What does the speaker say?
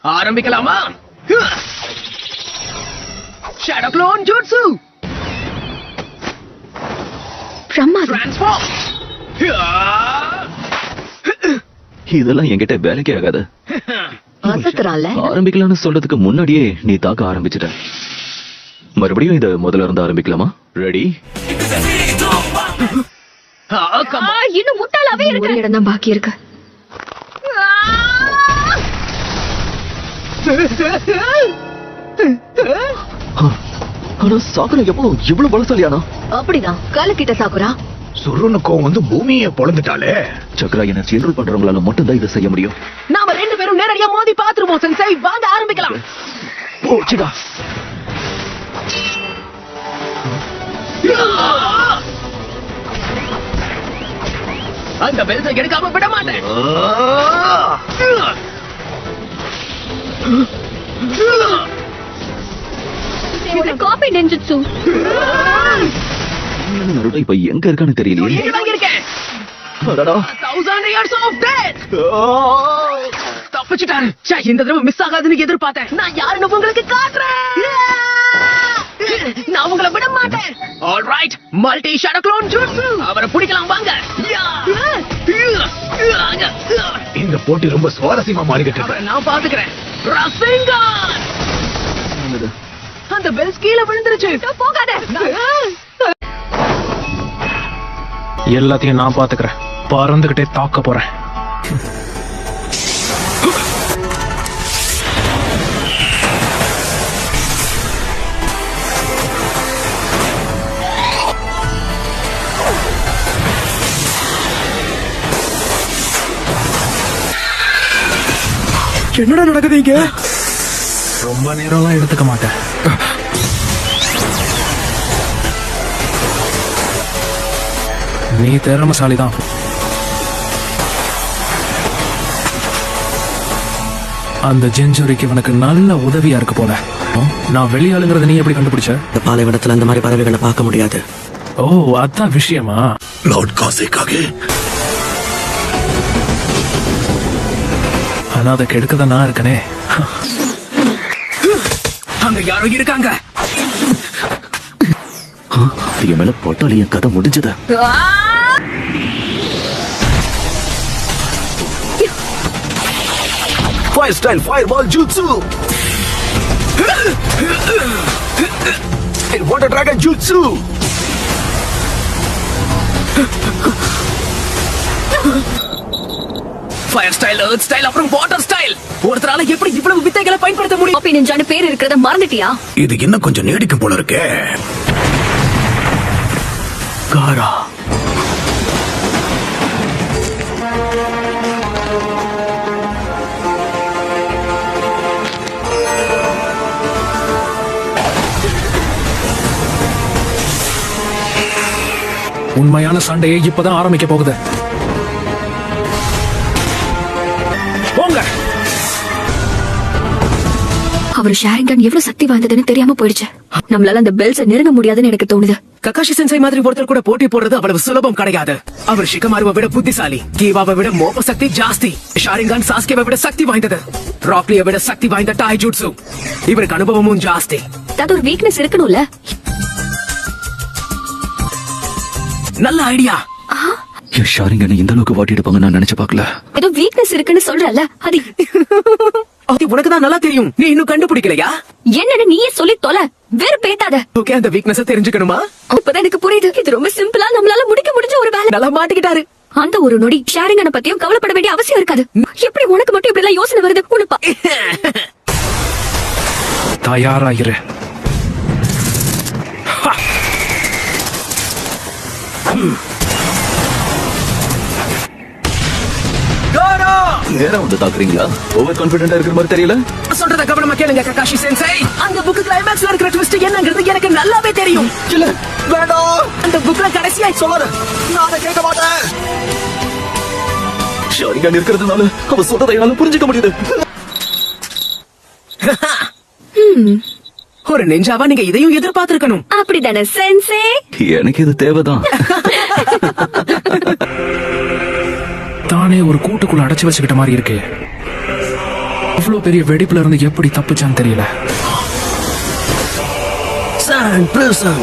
ஆரம்பிக்கலாமா? Shadow clone ஜூட்சு transform. இதெல்லாம் என்கிட்ட வேலைக்கே ஆகாது. ஆரம்பிக்கலாம்னு சொல்றதுக்கு முன்னாடியே நீ தாக்க ஆரம்பிச்சிட்ட. மறுபடியும் இத முதல்ல இருந்து ஆரம்பிக்கலாமா? ரெடி? இன்னும் முட்டாளாவே இருக்கிற இடம் தான் பாக்கி இருக்கு. ஆனா சாக்குரா எப்போ இவ்வளவு பலசாலியானா? அப்படிதான் காலக்கிட்ட சாக்குரா சுருனுக்கும் பூமியை பொழந்துட்டாலே. சக்ரா எனர்ஜி என்ரோல் பண்றவங்களால மட்டும்தான் இதை செய்ய முடியும். நாம ரெண்டு பேரும் நேரடியா மோதி பாத்துருவோம் சென்சை. வாங்க ஆரம்பிக்கலாம். போச்சுடா. அந்த பெல்ஸை எடுக்காம விட மாட்டேன். காப்பி நெஞ்சுச்சு. நருடோ இப்ப எங்க இருக்கான்னு தெரியலையே. இருக்கேன். அடடா. 1000 years of death. தப்பிச்சிட்டாரு. இந்த தடவை மிஸ் ஆகாதுன்னு எதிர்பார்த்தேன். நான் யாருன்னு உங்களுக்கு காட்டுறேன். நான் உங்களை விட மாட்டேன். ஆல்ரைட், மல்டி ஷேடோ க்ளோன் ஜூட்சு. அவரை பிடிக்கலாம் வாங்க. இந்த போட்டி ரொம்ப சுவாரஸ்யமா மாறிக்கிட்டு இருக்கு. நான் பாத்துக்கிறேன். ரசிங்கன். அந்த பெல்ஸ் கீழே விழுந்துருச்சு. போகாத. எல்லாத்தையும் நான் பாத்துக்கிறேன். பறந்துகிட்டே தாக்க போறேன். என்னடா நடக்குது இங்க? ரொம்ப நேரம்லாம் எடுத்துக்க மாட்டேன். நீ திறமசாலிதான். அந்த ஜென்ஜூரிக்கு இவனுக்கு நல்ல உதவியா இருக்கு போல. நான் வெளியாளுங்கிறத நீ எப்படி கண்டுபிடிச்ச? இந்த பாலைவனத்துல அந்த மாதிரி பறவைகளை பார்க்க முடியாது. ஓ, அதான் விஷயமா? லார்ட் காசேக்காக ஆனா அதை கெடுக்கதான் நான் இருக்கனே. அங்க யாரோ இருக்காங்க. என் மேல போட்டால் என் கதை முடிஞ்சது. ஃபயர் ஸ்டைல் ஃபயர்பால் ஜூட்சு. வாட்டர் டிராகன் ஜூட்சு. ஃபயர் ஸ்டைல், எர்த் ஸ்டைல், அப்புறம் வாட்டர் ஸ்டைல். ஒருத்தரால எப்படி இவ்வளவு வித்தைகளை பயன்படுத்த முடியும்? காப்பி நெஞ்சான்னு பேர் இருக்கிறத மறந்துட்டியா? இது இன்னும் கொஞ்சம் நீடிக்கும் போல இருக்கே. காரா உண்மையான சண்டையை இப்பதான் ஆரம்பிக்க போகுது. போங்க. அவர் ஷேரிங்கன் எவ்வளவு சக்தி வாய்ந்ததுன்னு தெரியாம போயிடுச்சு. நம்மளால அந்த பெல்ஸை நெருங்க முடியாதுன்னு எனக்கு தோணுது. ககாஷி சென்சை மாதிரி ஒருத்தர் கூட போட்டி போடுறது அவ்வளவு சுலபம் கிடையாது. அவர் ஷிகமாருவை விட புத்திசாலி, கீவாவை விட மோப சக்தி ஜாஸ்தி, ஷாரிங்கான் சாஸ்கேவை விட சக்தி வாய்ந்தது, ராக்லியை விட சக்தி வாய்ந்த டாய் ஜூட்சு. இவருக்கு அனுபவமும் ஜாஸ்தி. அது ஒரு வீக்னஸ் இருக்கணும்ல. நல்ல ஐடியா. ஷாரிங்கனை இந்த அளவுக்கு வாட்டி எடுப்பாங்க நான் நினைச்சு பார்க்கல. ஏதோ வீக்னஸ் இருக்குன்னு சொல்றல, அது உனக்கு தான் நல்லா தெரியும். நீ இன்னும் கண்டுபிடிக்கலையா? என்னன்னு நீயே சொல்லி தொலை. வேற பேத்தாத. ஓகே, அந்த வீக்னஸ் தெரிஞ்சுக்கணுமா? இப்பதான் எனக்கு புரியுது. இது ரொம்ப சிம்பிளா நம்மளால முடிஞ்ச ஒரு வேலை. நல்லா மாட்டிக்கிட்டாரு. அந்த ஒரு நொடி ஷேரிங்கனை பத்தியும் கவலைப்பட வேண்டிய அவசியம் இருக்காது. எப்படி உனக்கு மட்டும் இப்படி எல்லாம் யோசனை வருது? உனப்பா தயாராயிரு. நேரா வந்து தாக்குறீங்களா? ஓவர் கான்பிடென்டா இருக்கிற மாதிரி தெரியல. சொல்றத கவனமா கேளுங்க ககாஷி சென்சை. அந்த புக் கிளைமாக்ஸ்ல இருக்கிற ட்விஸ்ட் என்னங்கிறது எனக்கு நல்லாவே தெரியும். இல்ல வேண்டாம். அந்த புக்ல கடைசியா சொல்லாத. நான் அதை கேட்க மாட்டேன். ஷாரிங்கன் இருக்கிறதுனால அவ சொல்றதை என்னால புரிஞ்சுக்க முடியுது. ஒரு நெஞ்சாவா நீங்க இதையும் எதிர்பார்த்திருக்கணும். அப்படிதானே சென்சே? எனக்கு இது தேவைதான். தானே ஒரு கூட்டுக்குள்ள அடைச்சு வச்சுக்கிட்ட மாதிரி இருக்கு. அவ்வளவு பெரிய வெடிப்புல இருந்து எப்படி தப்பிச்சான்னு தெரியல. Sand prison